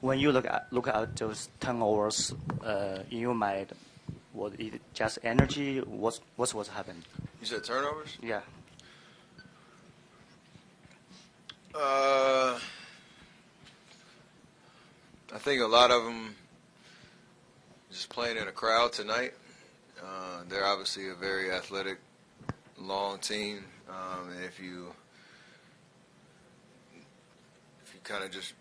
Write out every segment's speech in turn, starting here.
When you look at those turnovers in your mind, was it just energy? What's happened? You said turnovers? Yeah. I think a lot of them just playing in a crowd tonight. They're obviously a very athletic, long team, and if you kind of just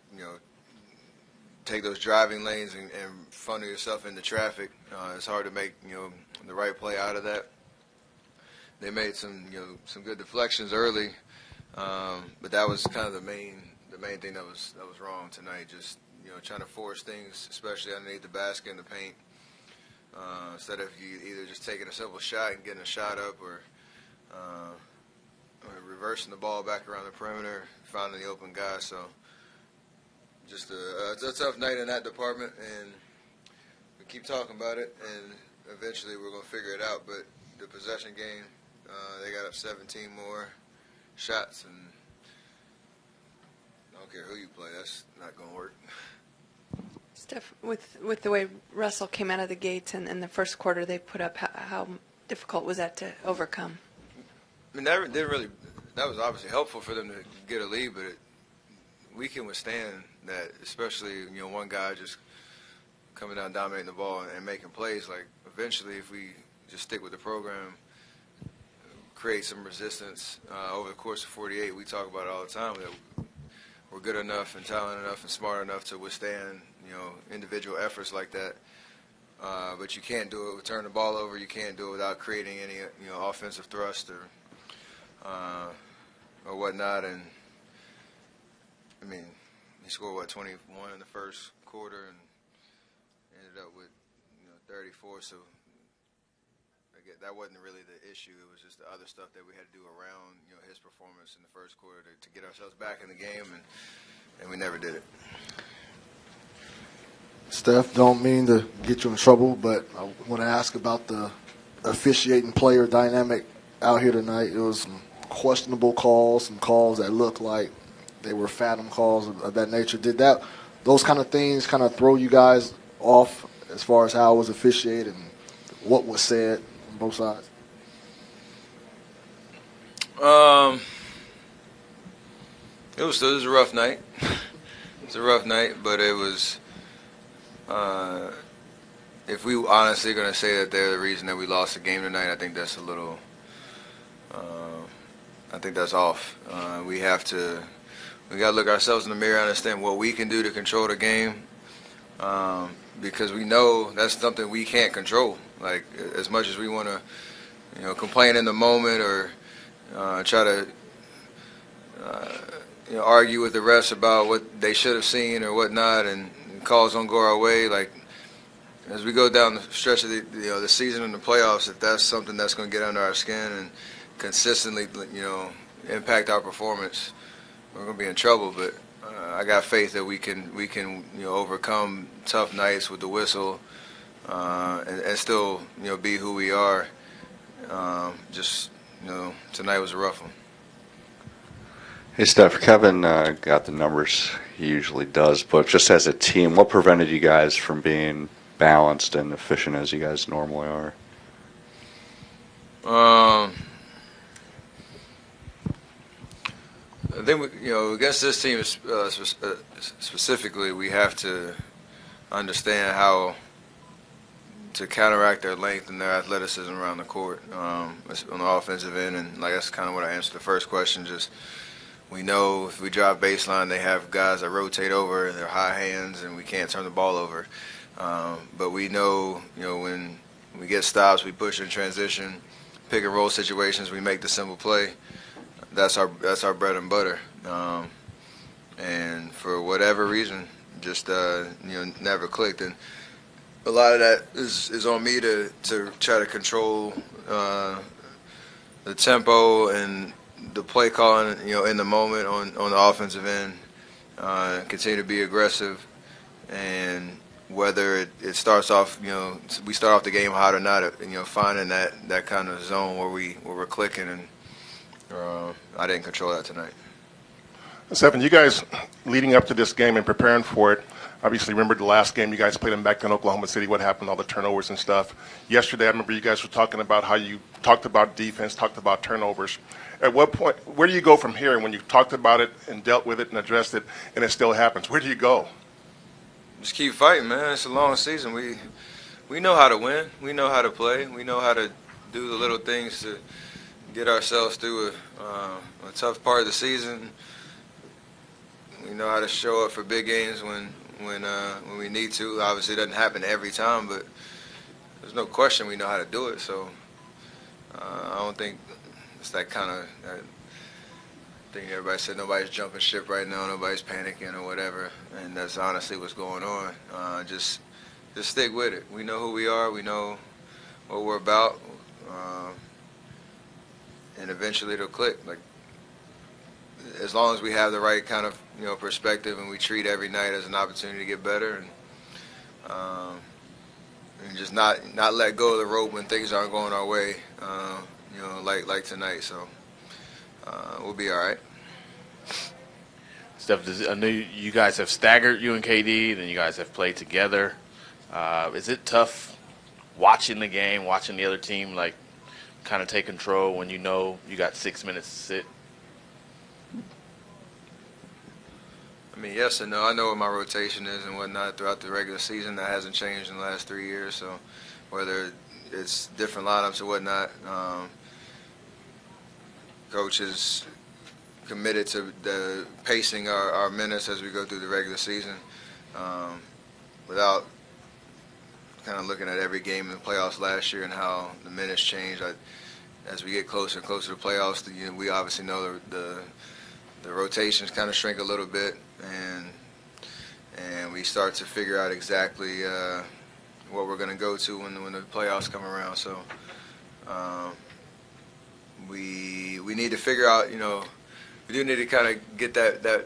take those driving lanes and funnel yourself into traffic, it's hard to make the right play out of that. They made some good deflections early, but that was kind of the main thing that was wrong tonight. Just trying to force things, especially underneath the basket in the paint, instead of you either just taking a simple shot and getting a shot up, or reversing the ball back around the perimeter, finding the open guy. So just a tough night in that department, and we keep talking about it, and eventually we're going to figure it out. But the possession game, they got up 17 more shots, and I don't care who you play, that's not going to work. Steph, with the way Russell came out of the gates and in the first quarter they put up, how difficult was that to overcome? I mean, that was obviously helpful for them to get a lead, but we can withstand that, especially one guy just coming down, dominating the ball and making plays. Like, eventually, if we just stick with the program, create some resistance over the course of 48, we talk about it all the time, that we're good enough and talented enough and smart enough to withstand individual efforts like that. But you can't do it with turning the ball over. You can't do it without creating any offensive thrust or whatnot. And I mean, he scored 21 in the first quarter and ended up with 34. So again, that wasn't really the issue. It was just the other stuff that we had to do around his performance in the first quarter to get ourselves back in the game, and we never did it. Steph, don't mean to get you in trouble, but I want to ask about the officiating player dynamic out here tonight. It was some questionable calls, some calls that looked like they were phantom calls of that nature. Did those kind of things kind of throw you guys off as far as how it was officiated and what was said on both sides? It was a rough night. It was a rough night, but it was. If we honestly going to say that they're the reason that we lost the game tonight, I think that's a little. I think that's off. We got to look ourselves in the mirror and understand what we can do to control the game, because we know that's something we can't control. Like, as much as we want to, complain in the moment or try to, argue with the refs about what they should have seen or whatnot, and calls don't go our way. Like, as we go down the stretch of the season and the playoffs, if that's something that's going to get under our skin and consistently, impact our performance, we're going to be in trouble. But I got faith that we can overcome tough nights with the whistle, and still be who we are. Tonight was a rough one. Hey, Steph, Kevin got the numbers he usually does, but just as a team, what prevented you guys from being balanced and efficient as you guys normally are? I think against this team specifically, we have to understand how to counteract their length and their athleticism around the court on the offensive end. And that's kind of what I answered the first question. Just, we know if we drop baseline, they have guys that rotate over and they're high hands, and we can't turn the ball over. But we know, when we get stops, we push in transition, pick and roll situations, we make the simple play. That's our bread and butter. And for whatever reason, just never clicked. And a lot of that is on me to try to control the tempo and the play calling, in the moment on the offensive end. Continue to be aggressive, and whether it starts off, we start off the game hot or not, finding that kind of zone where we're clicking, and I didn't control that tonight. Stephen, you guys leading up to this game and preparing for it, Obviously, remember the last game you guys played in back in Oklahoma City, what happened, all the turnovers and stuff. Yesterday, I remember you guys were talking about how you talked about defense, talked about turnovers. At what point, where do you go from here when you've talked about it and dealt with it and addressed it, and it still happens? Where do you go? Just keep fighting, man. It's a long season. We know how to win. We know how to play. We know how to do the little things to get ourselves through a tough part of the season. We know how to show up for big games when we need to. Obviously, it doesn't happen every time, but there's no question we know how to do it. So I don't think it's that kind of thing everybody said nobody's jumping ship right now, nobody's panicking or whatever, and that's honestly what's going on. Just stick with it. We know who we are. We know what we're about, and eventually it'll click. Like, as long as we have the right kind of perspective and we treat every night as an opportunity to get better, and just not let go of the rope when things aren't going our way, like tonight. So we'll be all right. Steph, I know you guys have staggered, you and KD, then you guys have played together. Is it tough watching the game, watching the other team like kind of take control when you know you got 6 minutes to sit? I mean, yes and no. I know what my rotation is and whatnot throughout the regular season. That hasn't changed in the last 3 years. So whether it's different lineups or whatnot, coach is committed to the pacing our minutes as we go through the regular season, without kind of looking at every game in the playoffs last year and how the minutes changed. As we get closer and closer to playoffs, we obviously know the rotations kind of shrink a little bit, and we start to figure out exactly what we're going to go to when the playoffs come around. So we need to figure out, we do need to kind of get that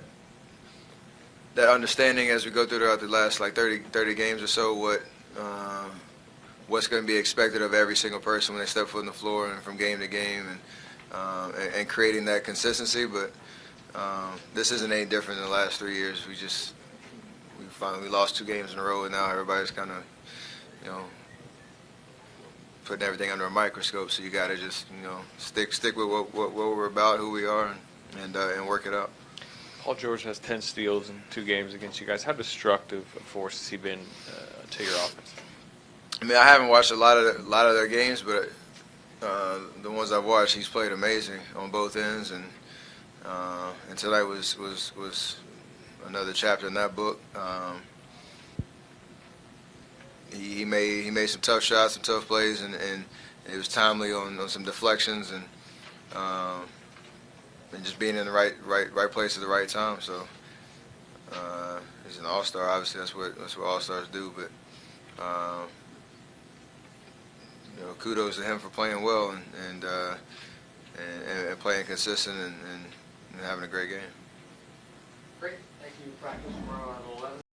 understanding as we go throughout the last 30 games or so, what's going to be expected of every single person when they step foot on the floor and from game to game, and creating that consistency. But this isn't any different than the last 3 years. We lost 2 games in a row, and now everybody's kind of putting everything under a microscope. So you got to just stick with what we're about, who we are, and work it out. Paul George has 10 steals in 2 games against you guys. How destructive a force has he been to your offense? I mean, I haven't watched a lot of their games, but the ones I've watched, he's played amazing on both ends, and tonight was another chapter in that book. He made some tough shots, some tough plays, and it was timely on some deflections, and just being in the right place at the right time. So he's an all-star. Obviously, that's what all-stars do. But kudos to him for playing well and playing consistent and having a great game. Great. Thank you. Practice tomorrow on 11.